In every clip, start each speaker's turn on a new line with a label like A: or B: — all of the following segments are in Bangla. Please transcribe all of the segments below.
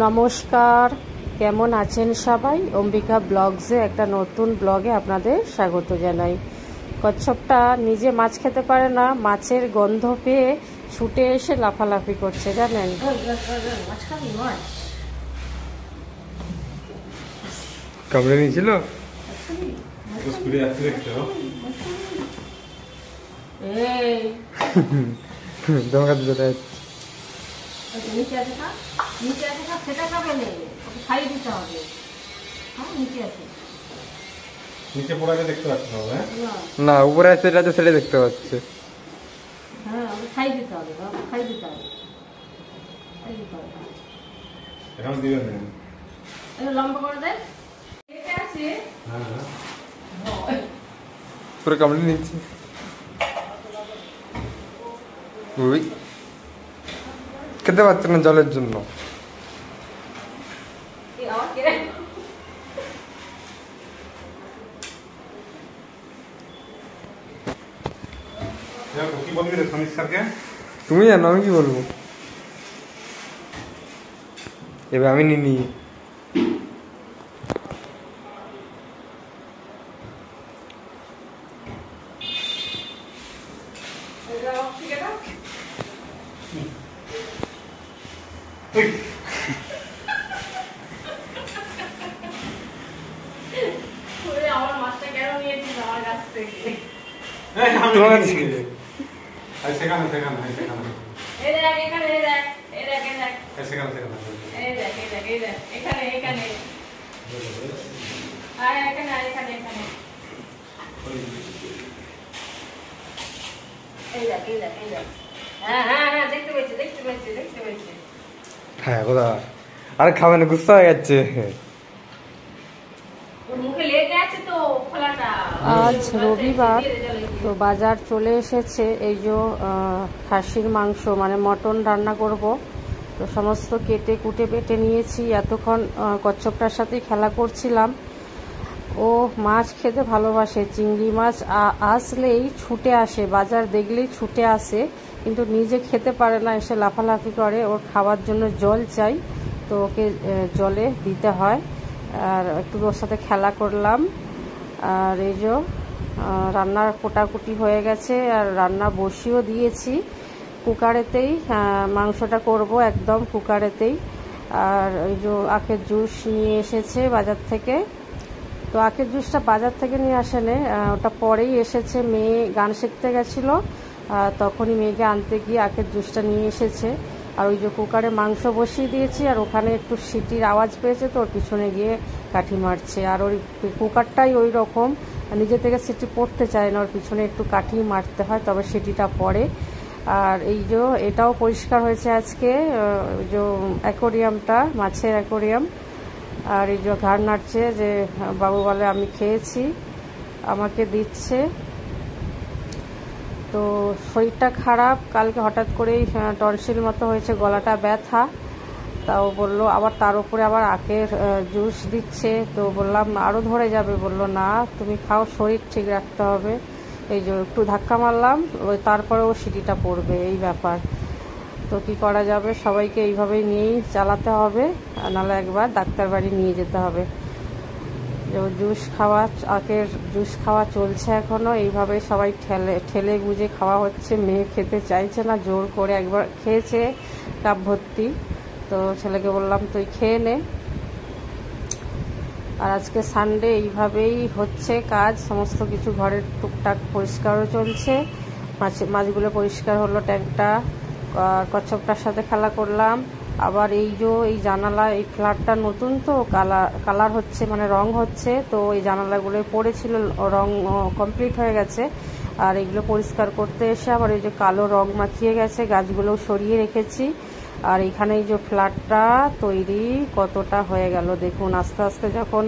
A: নমস্কার, কেমন আছেন সবাই? অম্বিকা ব্লগসে একটা নতুন ব্লগে আপনাদের স্বাগত জানাই। কচ্ছপটা নিজে মাছ খেতে পারে না, মাছের গন্ধ পেয়ে ছুটে এসে লাফালাফি করছে, জানেন।
B: কামড়ে নিয়েছিল।
A: নিচে আছে খা, নিচে আছে খা, সেটা খাবে না, ওকে খাই দিতে হবে। হ্যাঁ, নিচে আছে,
B: নিচে পড়াকে দেখতে পাচ্ছ না, উপরে আছে সেটা দেখতে পাচ্ছে।
A: হ্যাঁ, ওকে খাই দিতে হবে, ওকে খাই দিতে হবে, খাই দিতে হবে।
B: এখন দিবেন না,
A: এটা লম্বা করে দেয়। এটা আছে,
B: হ্যাঁ পুরো কামড়ে নিচ্ছে। ওই খেতে পারছে না জলের জন্য। তুমি জানো আমি কি বলবো, এবার আমি নিনি।
A: আমার মাছটা কেন নিয়েছিস আমার কাছ থেকে?
B: সেখানে
A: এই দেখ, এখানে এই দেখ, এই দেখ, এই দেখ,
B: সেখানে
A: এই দেখ, এই দেখ, এই দেখ, এখানে এখানে আর এখানে আর এখানে এখানে এই দেখ, এই দেখ, এই দেখ। হ্যাঁ হ্যাঁ হ্যাঁ, দেখতে পেয়েছি, দেখতে পেয়েছি, দেখতে পেয়েছি।
B: হ্যাঁ কোথা আর খাবে না, গুস্সা হয়ে যাচ্ছে।
A: আজ রবিবার, তো বাজার চলে এসেছে। এই যে খাসির মাংস মানে মটন রান্না করব, তো সমস্ত কেটে কুটে বেটে নিয়েছি। এতক্ষণ কচ্ছপটার সাথেই খেলা করছিলাম। ও মাছ খেতে ভালোবাসে, চিংড়ি মাছ আসলেই ছুটে আসে, বাজার দেখলেই ছুটে আসে, কিন্তু নিজে খেতে পারে না, এসে লাফালাফি করে। ওর খাওয়ার জন্য জল চাই, তো ওকে জলে দিতে হয়। আর একটু ওর সাথে খেলা করলাম। আর এই যে রান্নার কোটাকুটি হয়ে গেছে, আর রান্না বসিয়েও দিয়েছি কুকারেতেই। মাংসটা করব একদম কুকারেতেই। আর ওই যে আখের জুস নিয়ে এসেছে বাজার থেকে, তো আখের জুসটা বাজার থেকে নিয়ে আসেনি, ওটা পরেই এসেছে। মেয়ে গান শিখতে গেছিলো, তখনই মেয়েকে আনতে গিয়ে আখের জুসটা নিয়ে এসেছে। আর ওই যে কুকারে মাংস বসিয়ে দিয়েছি, আর ওখানে একটু সিটির আওয়াজ পেয়েছে, তো ওর পিছনে গিয়ে কাঠি মারছে। আর ওই কুকারটাই ওই রকম, নিজে থেকে সিটি পড়তে চায় না, ওর পিছনে একটু কাঠি মারতে হয় তবে সিটিটা পড়ে। আর এই যে এটাও পরিষ্কার হয়েছে আজকে, ওই যে অ্যাকোরিয়ামটা, মাছের অ্যাকোরিয়াম। আর এই যে ঘাড় নাড়ছে, যে বাবু বলে আমি খেয়েছি, আমাকে দিচ্ছে। তো শরীরটা খারাপ, কালকে হঠাৎ করেই টনসিল মতো হয়েছে, গলাটা ব্যথা। তাও বললো আবার তার উপরে আবার আখের জুস দিচ্ছে, তো বললাম আরও ধরে যাবে, বললো না তুমি খাও, শরীর ঠিক রাখতে হবে। এই যে একটু ধাক্কা মারলাম, তারপরেও সিটিটা পড়বে, এই ব্যাপার। তো কি করা যাবে, সবাইকে এইভাবেই নিয়েই চালাতে হবে, নাহলে একবার ডাক্তার বাড়ি নিয়ে যেতে হবে। জুস খাওয়া, আখের জুস খাওয়া চলছে এখনো, এইভাবে সবাই ঠেলে গুজে খাওয়া হচ্ছে। মেয়ে খেতে চাইছে না, জোর করে একবার খেয়েছে কাপ ভর্তি, তো ছেলেকে বললাম তুই খেয়ে নে। আর আজকে সানডে, এইভাবেই হচ্ছে কাজ, সমস্ত কিছু ঘরের টুকটাক পরিষ্কারও চলছে। মাছগুলো পরিষ্কার হলো, ট্যাঙ্কটা, কচ্ছপটার সাথে খেলা করলাম। আবার এই যে এই জানালা, এই ফ্ল্যাটটা নতুন তো কালার হচ্ছে, মানে রং হচ্ছে, তো এই জানালাগুলো পড়েছিল, রং কমপ্লিট হয়ে গেছে। আর এগুলো পরিষ্কার করতে এসে আবার এই যে কালো রং মাখিয়ে গেছে, গাছগুলোও সরিয়ে রেখেছি। আর এখানে এই যে ফ্ল্যাটটা তৈরি কতটা হয়ে গেল দেখুন, আস্তে আস্তে যখন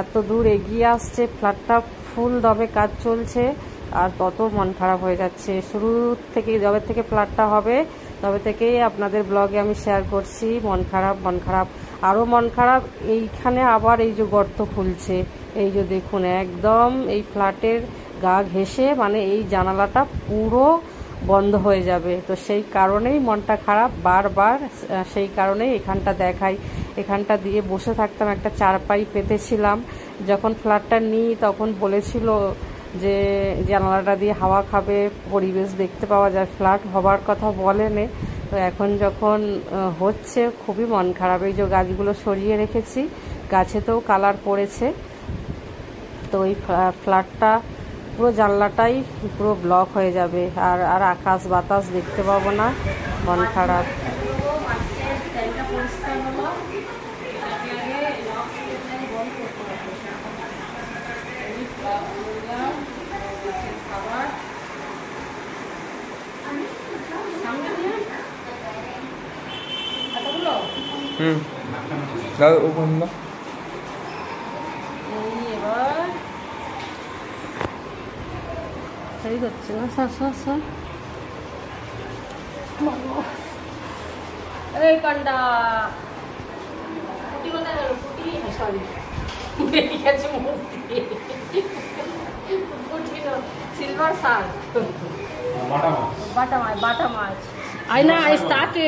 A: এত দূর এগিয়ে আসছে, ফ্ল্যাটটা ফুল দমে কাজ চলছে, আর তত মন খারাপ হয়ে যাচ্ছে। শুরু থেকে, যবে থেকে ফ্ল্যাটটা হবে তবে থেকেই আপনাদের ব্লগে আমি শেয়ার করছি, মন খারাপ মন খারাপ, আরও মন খারাপ। এইখানে আবার এই যে গর্ত খুলছে, এই যে দেখুন একদম এই ফ্ল্যাটের গা ঘেঁষে, মানে এই জানালাটা পুরো বন্ধ হয়ে যাবে। তো সেই কারণেই মনটা খারাপ, বারবার সেই কারণেই এখানটা দেখাই। এখানটা দিয়ে বসে থাকতাম, একটা চারপাই পেতেছিলাম। যখন ফ্ল্যাটটা নিই তখন বলেছিল যে জানালাটা দিয়ে হাওয়া খাবে, পরিবেশ দেখতে পাওয়া যায়, ফ্ল্যাট হবার কথা বলেনি। তো এখন যখন হচ্ছে খুবই মন খারাপ। এই যে গাছগুলো সরিয়ে রেখেছি, গাছেতেও কালার পড়েছে। তো ওই ফ্ল্যাটটা পুরো জানলাটাই পুরো ব্লক হয়ে যাবে, আর আকাশ বাতাস দেখতে পাবো না, মন খারাপ। এবার সেই হচ্ছে না, স্যার এই কান্ডা পুটি কোথায় গেল? পুটি সরি বেরিয়ে গেছে মূর্তি। পুটি সিলভার শার্ক, বাটা মাছ। আই না তাকে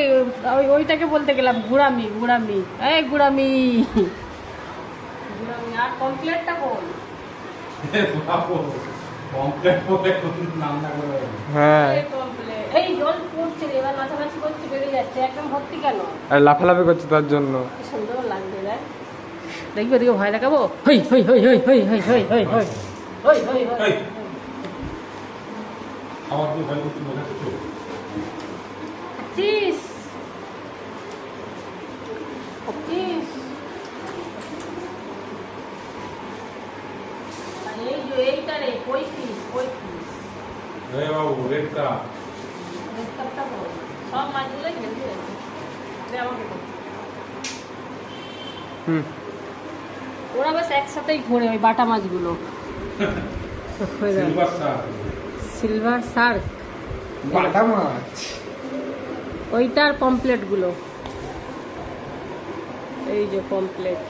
A: ওইটাকে বলতে গেলাম গুড়ামি। এই গুড়ামি আর কমপ্লেটটা বল। এই জল পড়ছে এবার, মাথামাছি করছে, বেরিয়ে যাচ্ছে একদম ভর্তি। কেন
B: লাফালাফি করছে তার জন্য?
A: সুন্দর লাগবে। দেখবি ওদিকে ভয় দেখাবো। হই হই হই হই হই হই হই হই হই হই হই হই। এইটা রে 35 সব মাছগুলো খেলতে আমাকে। ওরা বেশ একসাথেই ঘোরে ওই বাটা মাছগুলো। সিলভার শার্ক
B: বাটা মাছ,
A: ওইটার পমপ্লেটগুলো। এই যে পমপ্লেট,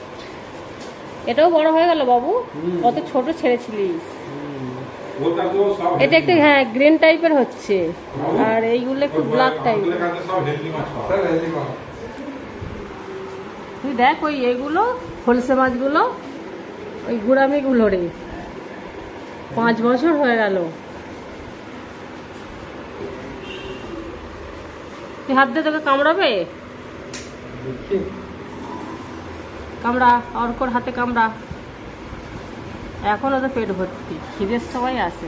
A: এটাও বড় হয়ে গেল বাবু, কত ছোট ছেড়েছিলিস। এটা একটু হ্যাঁ গ্রিন টাইপের হচ্ছে, আর এইগুলো একটু ব্ল্যাক টাইপের। তুই দেখ ওই এগুলো খলসে মাছগুলো, ওই গুড়ামিগুলো রে, 5 বছর হয়ে গেল। তুই হাত দিয়ে তোকে কামড়াবে, কামড়া, অর্কর হাতে কামড়া। এখন ওদের পেট ভর্তি, খিদের সবাই আসে।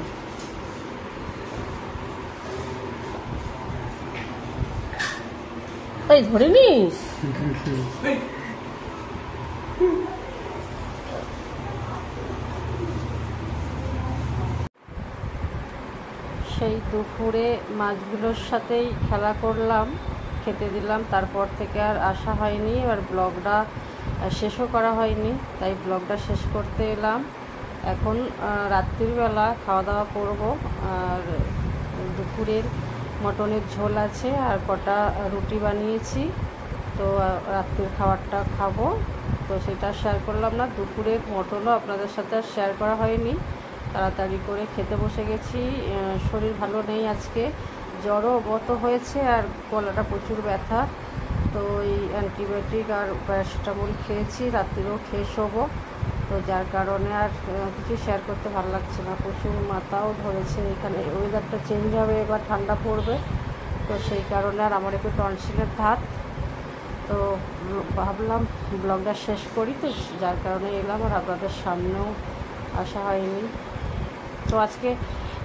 A: এই ধরে নিস। সেই দুপুরে মাছগুলোর সাথেই খেলা করলাম, খেতে দিলাম, তারপর থেকে আর আসা হয়নি। এবার ব্লগটা শেষও করা হয়নি, তাই ব্লগটা শেষ করতে এলাম। এখন রাত্রিবেলা খাওয়া দাওয়া করব, আর দুপুরের মটনের ঝোল আছে আর কটা রুটি বানিয়েছি, তো রাত্রির খাবারটা খাবো। তো সেটা শেয়ার করলাম না। দুপুরের মটনও আপনাদের সাথে আর শেয়ার করা হয়নি, তাড়াতাড়ি করে খেতে বসে গেছি। শরীর ভালো নেই আজকে, জ্বরও অবত হয়েছে আর গলাটা প্রচুর ব্যথা। তো এই অ্যান্টিবায়োটিক আর প্যারাসিটামল খেয়েছি, রাত্রিরেও খেয়ে শোবো। তো যার কারণে আর কিছু শেয়ার করতে ভালো লাগছে না। প্রচুর মাথাও ধরেছে, এখানে ওয়েদারটা চেঞ্জ হবে, এবার ঠান্ডা পড়বে, তো সেই কারণে আর আমার একটু টনসিলের ধাত। তো ভাবলাম ব্লগটা শেষ করি, তো যার কারণে এলাম, আর আপনাদের সামনেও আসা হয়নি। তো আজকে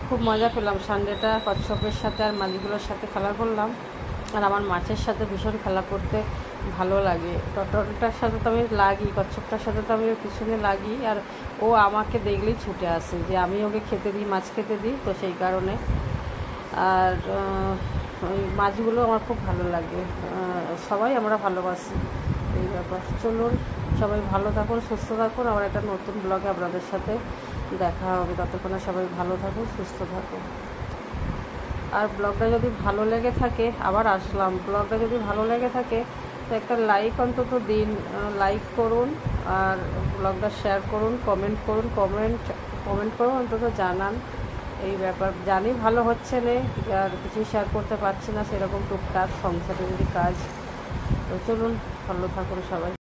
A: খুব মজা পেলাম, সানডেটা কচ্ছপের সাথে আর মালিগুলোর সাথে খেলা করলাম। আর আমার মাছের সাথে ভীষণ খেলা করতে ভালো লাগে। টটলটার সাথে তো আমি লাগি, কচ্ছপটার সাথে তো আমি পিছনে লাগি, আর ও আমাকে দেখলেই ছুটে আসে যে আমি ওকে খেতে দিই, মাছ খেতে দিই। তো সেই কারণে আর ওই মাছগুলো আমার খুব ভালো লাগে। সবাই আমরা ভালোবাসি, এই ব্যাপার। চলুন সবাই ভালো থাকুন, সুস্থ থাকুন। আবার একটা নতুন ব্লগে আপনাদের সাথে দেখা হবে, ততক্ষণে সবাই ভালো থাকুন, সুস্থ থাকুন। আর ব্লগটা যদি ভালো লেগে থাকে, আবার আসলাম, ব্লগটা যদি ভালো লেগে থাকে তো একটা লাইক অন্তত দিন, লাইক করুন, আর ব্লগটা শেয়ার করুন, কমেন্ট করুন, কমেন্ট করুন, অন্তত জানান এই ব্যাপার জানি ভালো হচ্ছে না, আর কিছু শেয়ার করতে পারছি না সেরকম টুকটাক সংসারেরই কাজ। তো চলুন, ভালো থাকুন সবাই।